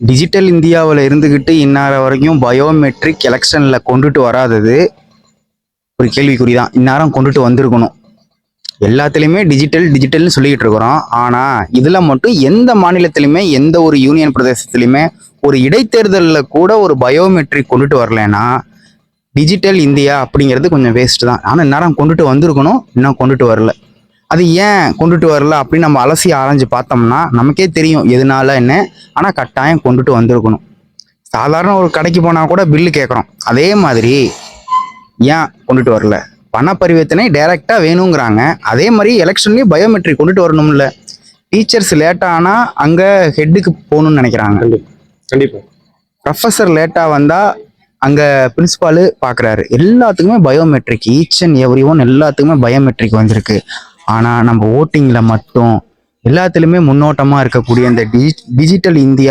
Digital இந்தியாவில் இருந்துக்கிட்டு இன்னார வரைக்கும் பயோமெட்ரிக் எலெக்ஷனில் கொண்டுட்டு வராதது ஒரு கேள்விக்குறி தான். இந்நேரம் கொண்டுட்டு வந்திருக்கணும். எல்லாத்துலேயுமே டிஜிட்டல் டிஜிட்டல்னு சொல்லிக்கிட்டு இருக்கிறோம். ஆனால் இதில் மட்டும் எந்த மாநிலத்திலையுமே எந்த ஒரு யூனியன் பிரதேசத்துலையுமே ஒரு இடைத்தேர்தலில் கூட ஒரு பயோமெட்ரிக் கொண்டுட்டு வரலைன்னா டிஜிட்டல் இந்தியா அப்படிங்கிறது கொஞ்சம் வேஸ்ட் தான். ஆனால் இந்நேரம் கொண்டுட்டு வந்திருக்கணும், இன்னும் கொண்டுட்டு வரல. அது ஏன் கொண்டுட்டு வரல அப்படின்னு நம்ம அலசி ஆராய்ஞ்சு பார்த்தோம்னா நமக்கே தெரியும் எதனால என்ன. ஆனால் கட்டாயம் கொண்டுட்டு வந்திருக்கணும். சாதாரண ஒரு கடைக்கு போனால் கூட பில்லு கேட்குறோம். அதே மாதிரி ஏன் கொண்டுட்டு வரல? பண பரிவர்த்தனை டைரெக்டாக வேணுங்கிறாங்க. அதே மாதிரி எலெக்ஷன்லேயும் பயோமெட்ரிக் கொண்டுட்டு வரணும்ல. டீச்சர்ஸ் லேட்டாக ஆனால் அங்கே ஹெட்டுக்கு போகணும்னு நினைக்கிறாங்க. கண்டிப்பாக ப்ரொஃபஸர் லேட்டாக வந்தால் அங்கே பிரின்சிபாலு பார்க்குறாரு. எல்லாத்துக்குமே biometric, each and every one எல்லாத்துக்குமே பயோமெட்ரிக் வந்திருக்கு. ஆனால் நம்ம ஓட்டிங்கில் மட்டும் எல்லாத்துலேயுமே முன்னோட்டமாக இருக்கக்கூடிய இந்த டிஜிட்டல் இந்தியா